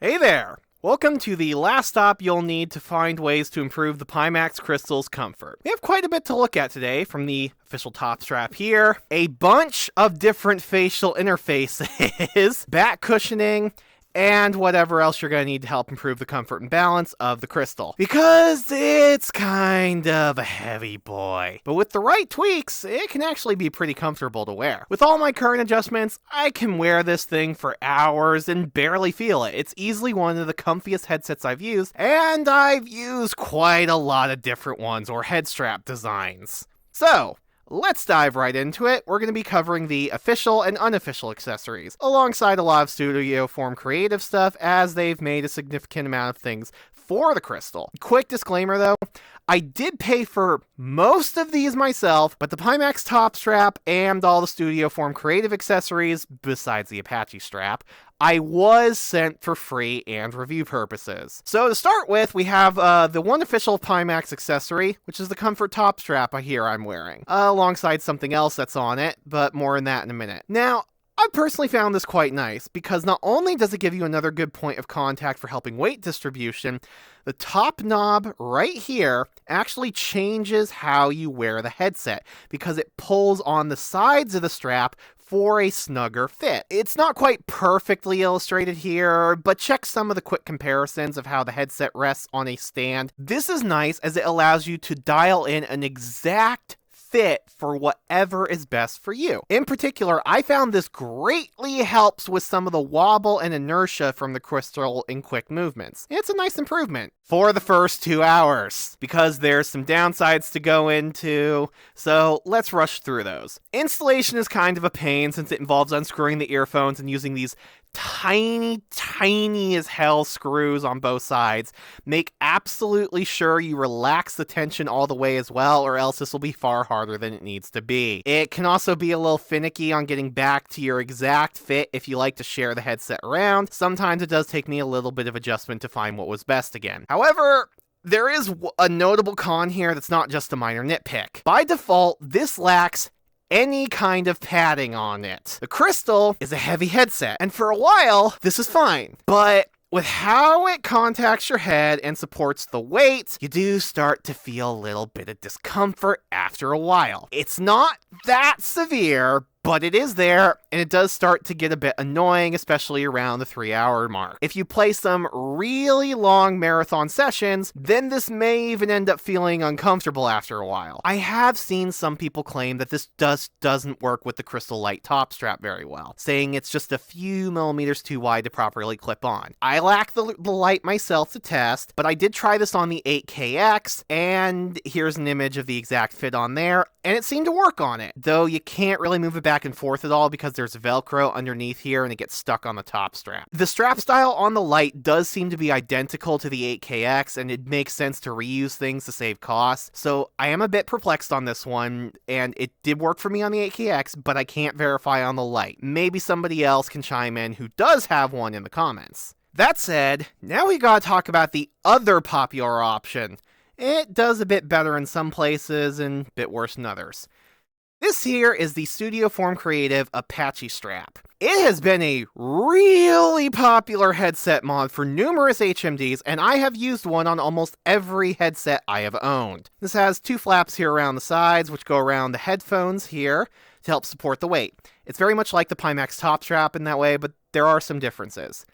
Hey there! Welcome to the last stop you'll need to find ways to improve the Pimax Crystal's comfort. We have quite a bit to look at today, from the official top strap here, a bunch of different facial interfaces, back cushioning, and whatever else you're going to need to help improve the comfort and balance of the Crystal. Because it's kind of a heavy boy. But with the right tweaks, it can actually be pretty comfortable to wear. With all my current adjustments, I can wear this thing for hours and barely feel it. It's easily one of the comfiest headsets I've used, and I've used quite a lot of different ones or head strap designs. So, let's dive right into it. We're going to be covering the official and unofficial accessories, alongside a lot of Studio Form creative stuff, as they've made a significant amount of things for the Crystal. Quick disclaimer though, I did pay for most of these myself, but the Pimax top strap and all the Studio Form creative accessories, besides the Apache strap, I was sent for free and review purposes. So to start with, we have the one official Pimax accessory, which is the comfort top strap I'm wearing, alongside something else that's on it, but more on that in a minute. Now, I personally found this quite nice, because not only does it give you another good point of contact for helping weight distribution, the top knob right here actually changes how you wear the headset, because it pulls on the sides of the strap for a snugger fit. It's not quite perfectly illustrated here, but check some of the quick comparisons of how the headset rests on a stand. This is nice, as it allows you to dial in an exact fit for whatever is best for you. In particular, I found this greatly helps with some of the wobble and inertia from the Crystal in quick movements. It's a nice improvement for the first 2 hours, because there's some downsides to go into, so let's rush through those. Installation is kind of a pain, since it involves unscrewing the earphones and using these tiny as hell screws on both sides. Make absolutely sure you relax the tension all the way as well, or else this will be far harder than it needs to be. It can also be a little finicky on getting back to your exact fit if you like to share the headset around. Sometimes it does take me a little bit of adjustment to find what was best again. However, there is a notable con here that's not just a minor nitpick. By default, this lacks any kind of padding on it. The Crystal is a heavy headset, and for a while, this is fine. But with how it contacts your head and supports the weight, you do start to feel a little bit of discomfort after a while. It's not that severe, but it is there, and it does start to get a bit annoying, especially around the 3-hour mark. If you play some really long marathon sessions, then this may even end up feeling uncomfortable after a while. I have seen some people claim that this doesn't work with the Crystal Light top strap very well, saying it's just a few millimeters too wide to properly clip on. I lack the light myself to test, but I did try this on the 8KX, and here's an image of the exact fit on there, and it seemed to work on it, though you can't really move it back and forth at all because there's Velcro underneath here and it gets stuck on the top strap. The strap style on the Lite does seem to be identical to the 8KX, and it makes sense to reuse things to save costs, so I am a bit perplexed on this one, and it did work for me on the 8KX, but I can't verify on the Lite. Maybe somebody else can chime in who does have one in the comments. That said, now we gotta talk about the other popular option. It does a bit better in some places and a bit worse in others. This here is the Studio Form Creative Apache strap. It has been a really popular headset mod for numerous HMDs, and I have used one on almost every headset I have owned. This has 2 flaps here around the sides, which go around the headphones here to help support the weight. It's very much like the Pimax top strap in that way, but there are some differences.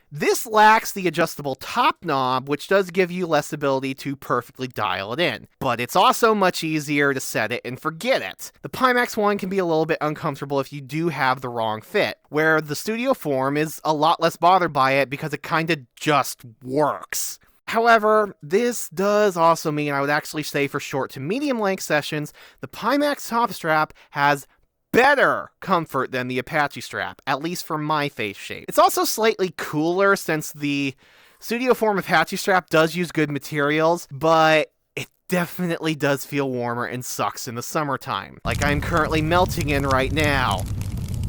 This lacks the adjustable top knob, which does give you less ability to perfectly dial it in, but it's also much easier to set it and forget it. The Pimax one can be a little bit uncomfortable if you do have the wrong fit, where the Studio Form is a lot less bothered by it because it kinda just works. However, this does also mean I would actually say for short to medium length sessions, the Pimax top strap has better comfort than the Apache strap, at least for my face shape. It's also slightly cooler since the Studio Form Apache strap does use good materials, but it definitely does feel warmer and sucks in the summertime, like I'm currently melting in right now.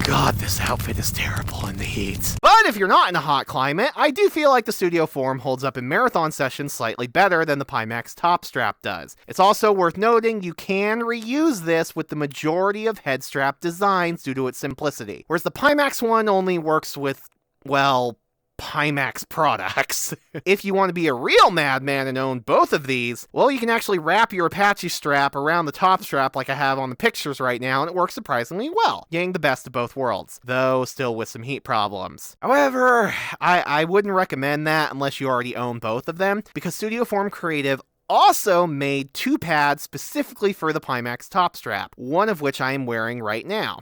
God, this outfit is terrible in the heat. But if you're not in a hot climate, I do feel like the Studio Form holds up in marathon sessions slightly better than the Pimax top strap does. It's also worth noting you can reuse this with the majority of head strap designs due to its simplicity, whereas the Pimax one only works with, well, Pimax products. If you want to be a real madman and own both of these, well, you can actually wrap your Apache strap around the top strap like I have on the pictures right now, and it works surprisingly well, getting the best of both worlds, though still with some heat problems. However, I wouldn't recommend that unless you already own both of them, because Studio Form Creative also made 2 pads specifically for the Pimax top strap, one of which I am wearing right now.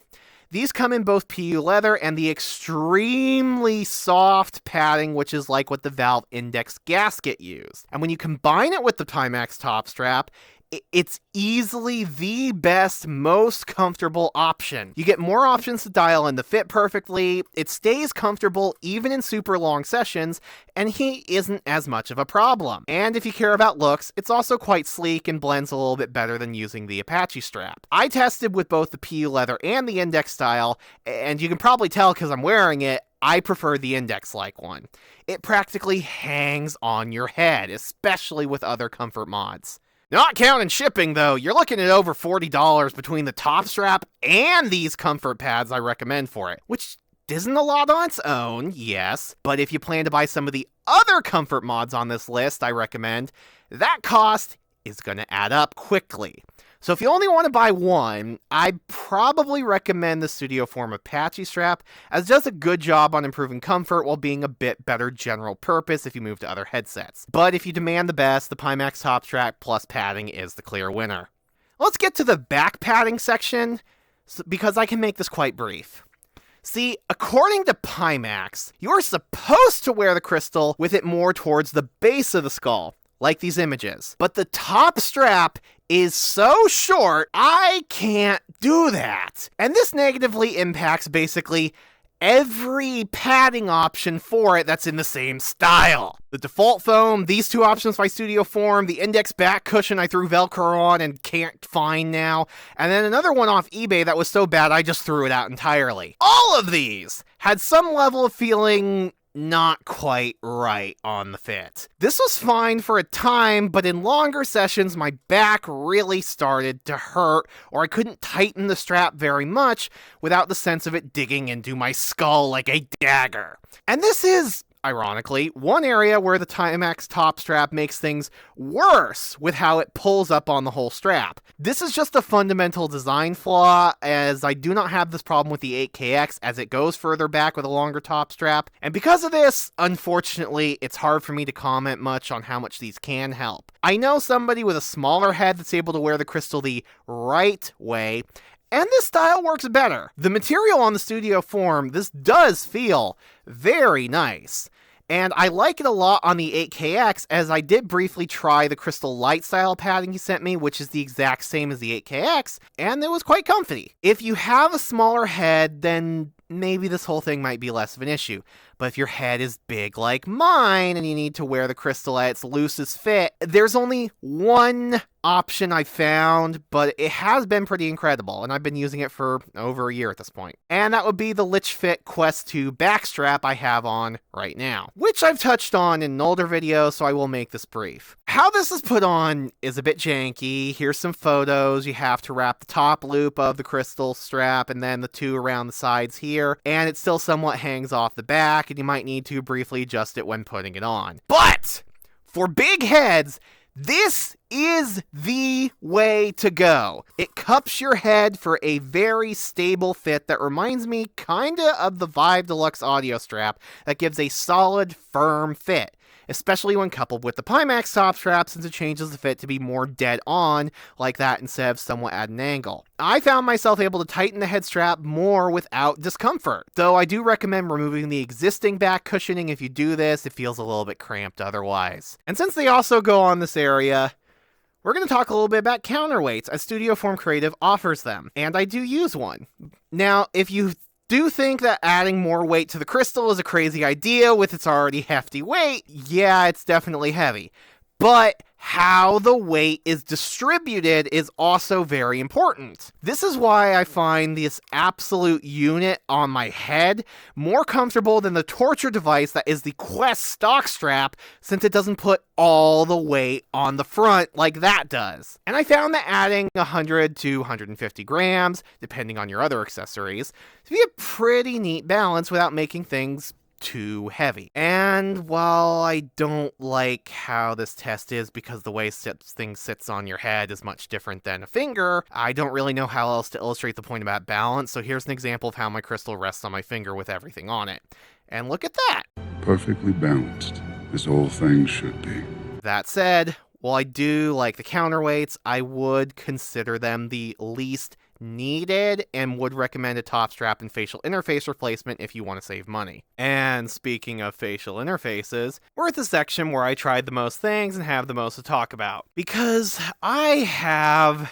These come in both PU leather and the extremely soft padding, which is like what the valve index gasket used. And when you combine it with the Pimax top strap, it's easily the best, most comfortable option. You get more options to dial in the fit perfectly, it stays comfortable even in super long sessions, and heat isn't as much of a problem. And if you care about looks, it's also quite sleek and blends a little bit better than using the Apache strap. I tested with both the PU leather and the index style, and you can probably tell because I'm wearing it, I prefer the index-like one. It practically hangs on your head, especially with other comfort mods. Not counting shipping, though, you're looking at over $40 between the top strap and these comfort pads I recommend for it, which isn't a lot on its own, yes, but if you plan to buy some of the other comfort mods on this list I recommend, that cost is going to add up quickly. So if you only want to buy one, I'd probably recommend the Studio Form Apache strap, as it does a good job on improving comfort while being a bit better general purpose if you move to other headsets. But if you demand the best, the Pimax top strap plus padding is the clear winner. Let's get to the back padding section, because I can make this quite brief. See, according to Pimax, you're supposed to wear the crystal with it more towards the base of the skull, like these images. But the top strap is so short, I can't do that. And this negatively impacts basically every padding option for it that's in the same style. The default foam, these 2 options by Studio Form, the index back cushion I threw Velcro on and can't find now, and then another one off eBay that was so bad I just threw it out entirely. All of these had some level of feeling not quite right on the fit. This was fine for a time, but in longer sessions, my back really started to hurt, or I couldn't tighten the strap very much without the sense of it digging into my skull like a dagger. And this is, ironically, one area where the Pimax top strap makes things worse with how it pulls up on the whole strap. This is just a fundamental design flaw, as I do not have this problem with the 8KX as it goes further back with a longer top strap, and because of this, unfortunately, it's hard for me to comment much on how much these can help. I know somebody with a smaller head that's able to wear the crystal the right way, and this style works better. The material on the Studio Form, this does feel very nice. And I like it a lot on the 8KX, as I did briefly try the Crystal Light style padding he sent me, which is the exact same as the 8KX, and it was quite comfy. If you have a smaller head, then maybe this whole thing might be less of an issue. But if your head is big like mine and you need to wear the crystal at its loosest fit, there's only one option I found, but it has been pretty incredible, and I've been using it for over a year at this point. And that would be the Lich Fit Quest 2 backstrap I have on right now, which I've touched on in an older video, so I will make this brief. How this is put on is a bit janky. Here's some photos. You have to wrap the top loop of the crystal strap and then the 2 around the sides here, and it still somewhat hangs off the back, and you might need to briefly adjust it when putting it on. But for big heads, this is the way to go. It cups your head for a very stable fit that reminds me kinda of the Vive Deluxe audio strap that gives a solid, firm fit, especially when coupled with the Pimax top strap, since it changes the fit to be more dead on like that instead of somewhat at an angle. I found myself able to tighten the head strap more without discomfort, though I do recommend removing the existing back cushioning. If you do this, it feels a little bit cramped otherwise. And since they also go on this area, we're going to talk a little bit about counterweights, as Studio Form Creative offers them, and I do use one. Now, if you do think that adding more weight to the crystal is a crazy idea with its already hefty weight, yeah, it's definitely heavy. But how the weight is distributed is also very important. This is why I find this absolute unit on my head more comfortable than the torture device that is the Quest stock strap, since it doesn't put all the weight on the front like that does. And I found that adding 100 to 150 grams, depending on your other accessories, to be a pretty neat balance without making things too heavy. And while I don't like how this test is because the way thing sits on your head is much different than a finger, I don't really know how else to illustrate the point about balance, so here's an example of how my crystal rests on my finger with everything on it. And look at that! Perfectly balanced, as all things should be. That said, while I do like the counterweights, I would consider them the least needed and would recommend a top strap and facial interface replacement if you want to save money. And speaking of facial interfaces, we're at the section where I tried the most things and have the most to talk about. Because I have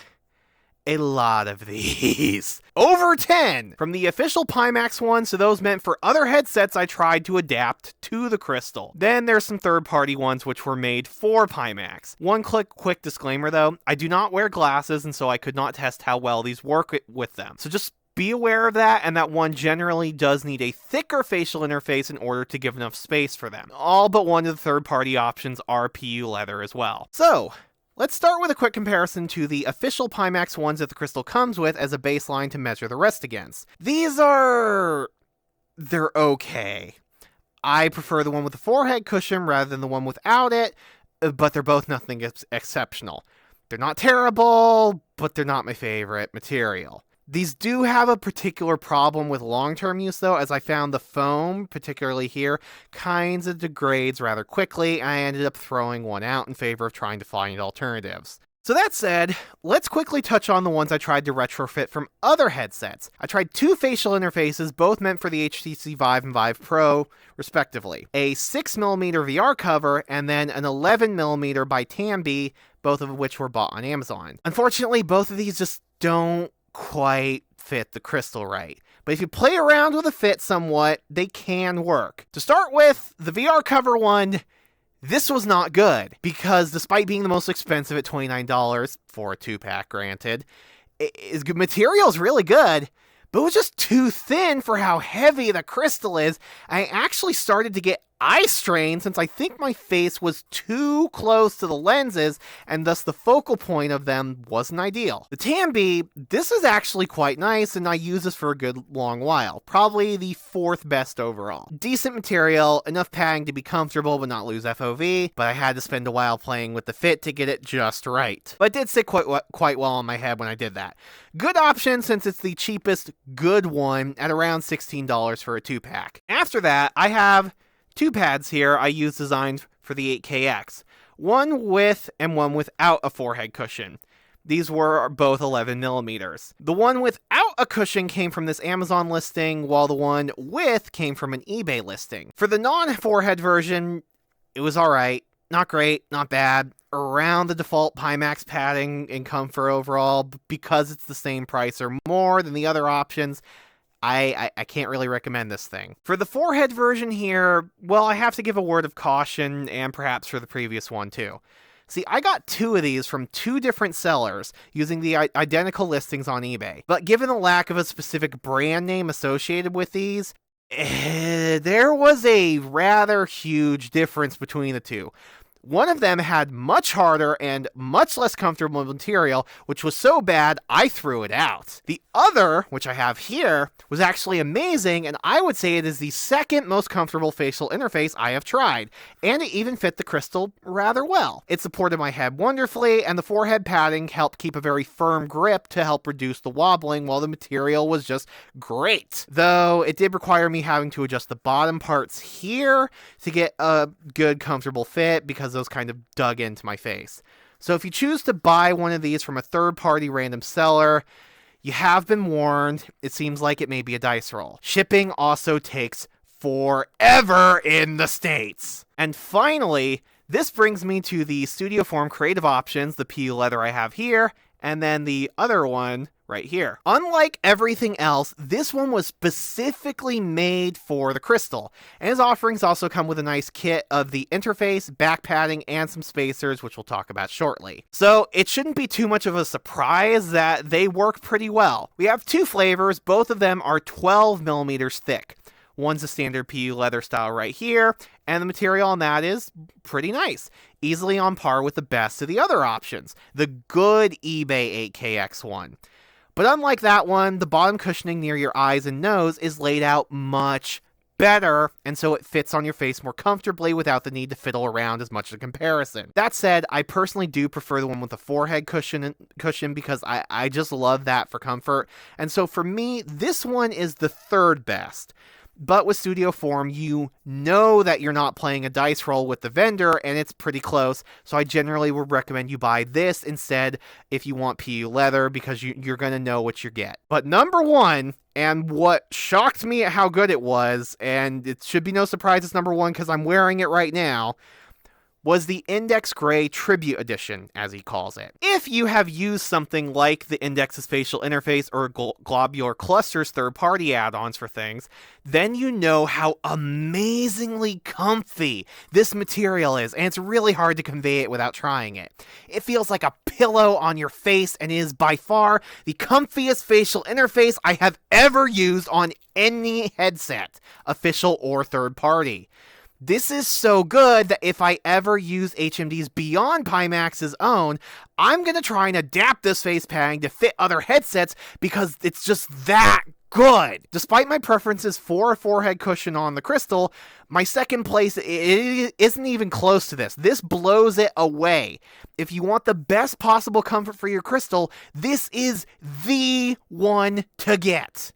a lot of these. Over 10! From the official Pimax ones to those meant for other headsets I tried to adapt to the Crystal. Then there's some third-party ones which were made for Pimax. One quick disclaimer though, I do not wear glasses and so I could not test how well these work with them. So just be aware of that, and that one generally does need a thicker facial interface in order to give enough space for them. All but one of the third-party options are PU leather as well. So, let's start with a quick comparison to the official Pimax ones that the Crystal comes with as a baseline to measure the rest against. They're okay. I prefer the one with the forehead cushion rather than the one without it, but they're both nothing exceptional. They're not terrible, but they're not my favorite material. These do have a particular problem with long-term use though, as I found the foam, particularly here, kinds of degrades rather quickly, and I ended up throwing one out in favor of trying to find alternatives. So that said, let's quickly touch on the ones I tried to retrofit from other headsets. I tried two facial interfaces, both meant for the HTC Vive and Vive Pro, respectively. A 6mm VR cover, and then an 11mm by Tambi, both of which were bought on Amazon. Unfortunately, both of these just don't quite fit the Crystal right. But if you play around with a fit somewhat, they can work. To start with, the VR cover one, this was not good, because despite being the most expensive at $29, for a 2-pack granted, material's really good, but it was just too thin for how heavy the Crystal is. I actually started to get eye strain since I think my face was too close to the lenses and thus the focal point of them wasn't ideal. The Tambi, this is actually quite nice and I use this for a good long while. Probably the 4th best overall. Decent material, enough padding to be comfortable but not lose FOV, but I had to spend a while playing with the fit to get it just right. But it did sit quite well on my head when I did that. Good option since it's the cheapest good one at around $16 for a 2-pack. After that, I have 2 pads here I use designed for the 8KX, one with and one without a forehead cushion. These were both 11mm. The one without a cushion came from this Amazon listing, while the one with came from an eBay listing. For the non-forehead version, it was alright. Not great, not bad. Around the default Pimax padding and comfort overall, because it's the same price or more than the other options. I can't really recommend this thing. For the forehead version here, well, I have to give a word of caution, and perhaps for the previous one too. See, I got 2 of these from 2 different sellers using the identical listings on eBay. But given the lack of a specific brand name associated with these, there was a rather huge difference between the 2. One of them had much harder and much less comfortable material, which was so bad I threw it out. The other, which I have here, was actually amazing, and I would say it is the 2nd most comfortable facial interface I have tried, and it even fit the Crystal rather well. It supported my head wonderfully, and the forehead padding helped keep a very firm grip to help reduce the wobbling, while the material was just great. Though it did require me having to adjust the bottom parts here to get a good comfortable fit, because those kind of dug into my face. So if you choose to buy one of these from a third-party random seller, you have been warned. It seems like it may be a dice roll. Shipping also takes forever in the States. And finally, this brings me to the Studio Form creative options, the PU leather I have here, and then the other one right here. Unlike everything else, this one was specifically made for the Crystal, and his offerings also come with a nice kit of the interface, back padding, and some spacers, which we'll talk about shortly. So it shouldn't be too much of a surprise that they work pretty well. We have 2 flavors, both of them are 12mm thick. One's a standard PU leather style right here, and the material on that is pretty nice. Easily on par with the best of the other options, the good eBay 8KX one. But unlike that one, the bottom cushioning near your eyes and nose is laid out much better, and so it fits on your face more comfortably without the need to fiddle around as much in comparison. That said, I personally do prefer the one with the forehead cushion because I just love that for comfort, and so for me, this one is the third best. But with Studio Form, you know that you're not playing a dice roll with the vendor, and it's pretty close, so I generally would recommend you buy this instead if you want PU leather, because you're going to know what you get. But number one, and what shocked me at how good it was, and it should be no surprise it's number one because I'm wearing it right now, was the Index Gray Tribute Edition, as he calls it. If you have used something like the Index's facial interface or Globular Cluster's third-party add-ons for things, then you know how amazingly comfy this material is, and it's really hard to convey it without trying it. It feels like a pillow on your face and is by far the comfiest facial interface I have ever used on any headset, official or third-party. This is so good that if I ever use HMDs beyond Pimax's own, I'm going to try and adapt this face padding to fit other headsets because it's just that good. Despite my preferences for a forehead cushion on the Crystal, my second place isn't even close to this. This blows it away. If you want the best possible comfort for your Crystal, this is the one to get.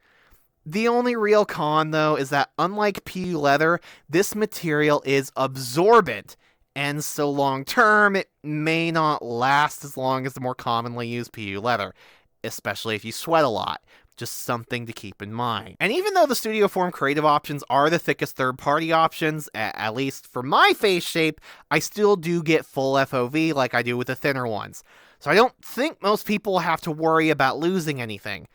The only real con, though, is that unlike PU leather, this material is absorbent, and so long-term, it may not last as long as the more commonly used PU leather, especially if you sweat a lot. Just something to keep in mind. And even though the Studio Form creative options are the thickest third-party options, at least for my face shape, I still do get full FOV like I do with the thinner ones. So I don't think most people will have to worry about losing anything.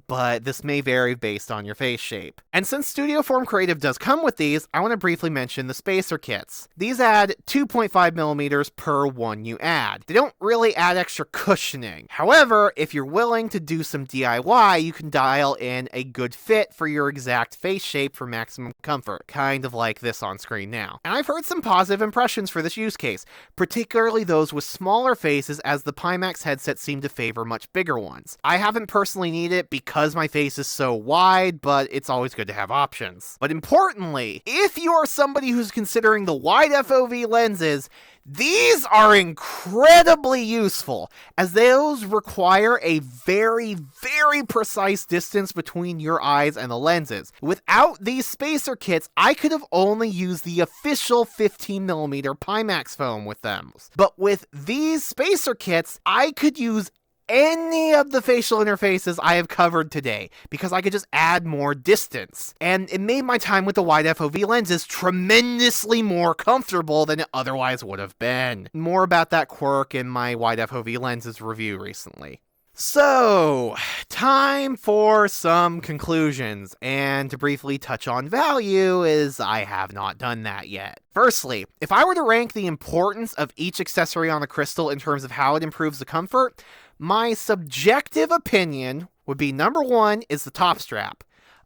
But this may vary based on your face shape. And since Studio Form Creative does come with these, I want to briefly mention the spacer kits. These add 2.5 millimeters per one you add. They don't really add extra cushioning. However, if you're willing to do some DIY, you can dial in a good fit for your exact face shape for maximum comfort, kind of like this on screen now. And I've heard some positive impressions for this use case, particularly those with smaller faces, as the Pimax headsets seem to favor much bigger ones. I haven't personally needed it because my face is so wide, but it's always good to have options. But importantly, if you are somebody who's considering the wide FOV lenses, these are incredibly useful, as those require a very, very precise distance between your eyes and the lenses. Without these spacer kits, I could have only used the official 15mm Pimax foam with them. But with these spacer kits, I could use any of the facial interfaces I have covered today, because I could just add more distance. And it made my time with the wide FOV lenses tremendously more comfortable than it otherwise would have been. More about that quirk in my wide FOV lenses review recently. So, time for some conclusions, and to briefly touch on value, as I have not done that yet. Firstly, if I were to rank the importance of each accessory on the Crystal in terms of how it improves the comfort, my subjective opinion would be number one is the top strap,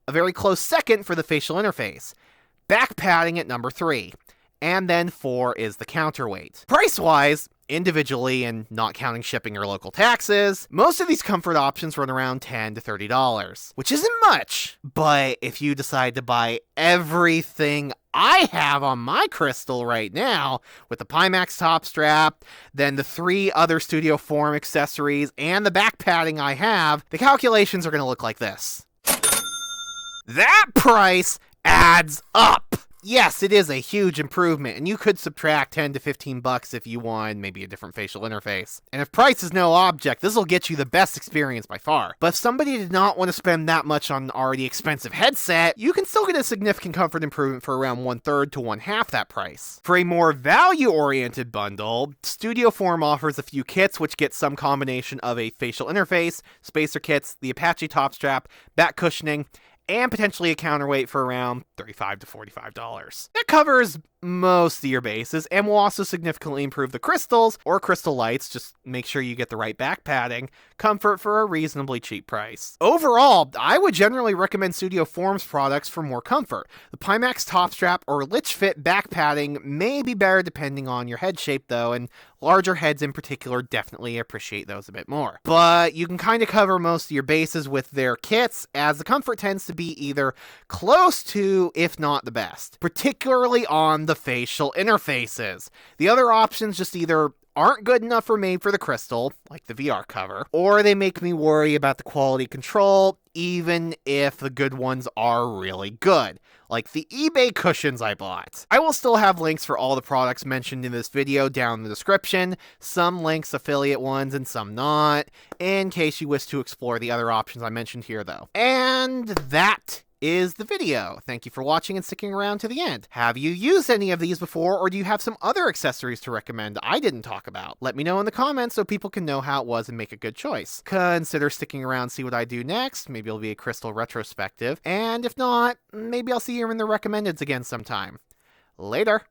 a very close second for the facial interface, back padding at number 3, and then 4 is the counterweight. Price-wise, individually and not counting shipping or local taxes, most of these comfort options run around $10 to $30, which isn't much, but if you decide to buy everything I have on my Crystal right now, with the Pimax top strap, then the 3 other Studio Form accessories, and the back padding I have, the calculations are going to look like this. That price adds up! Yes, it is a huge improvement, and you could subtract $10 to $15 if you want maybe a different facial interface. And if price is no object, this will get you the best experience by far. But if somebody did not want to spend that much on an already expensive headset, you can still get a significant comfort improvement for around 1/3 to 1/2 that price. For a more value-oriented bundle, Studio Form offers a few kits which get some combination of a facial interface, spacer kits, the Apache top strap, back cushioning, and potentially a counterweight for around $35 to $45. That covers most of your bases, and will also significantly improve the crystals or crystal lights. Just make sure you get the right back padding, comfort for a reasonably cheap price. Overall, I would generally recommend Studio Forms products for more comfort. The Pimax top strap or Lich Fit back padding may be better depending on your head shape though, and larger heads in particular definitely appreciate those a bit more. But you can kind of cover most of your bases with their kits, as the comfort tends to be either close to, if not the best, particularly on the facial interfaces. The other options just either aren't good enough or made for the crystal, like the VR cover, or they make me worry about the quality control, even if the good ones are really good, like the eBay cushions I bought. I will still have links for all the products mentioned in this video down in the description, some links affiliate ones and some not, in case you wish to explore the other options I mentioned here though. And that is the video. Thank you for watching and sticking around to the end. Have you used any of these before, or do you have some other accessories to recommend I didn't talk about? Let me know in the comments so people can know how it was and make a good choice. Consider sticking around to see what I do next. Maybe it'll be a crystal retrospective, and if not, maybe I'll see you in the recommendeds again sometime. Later.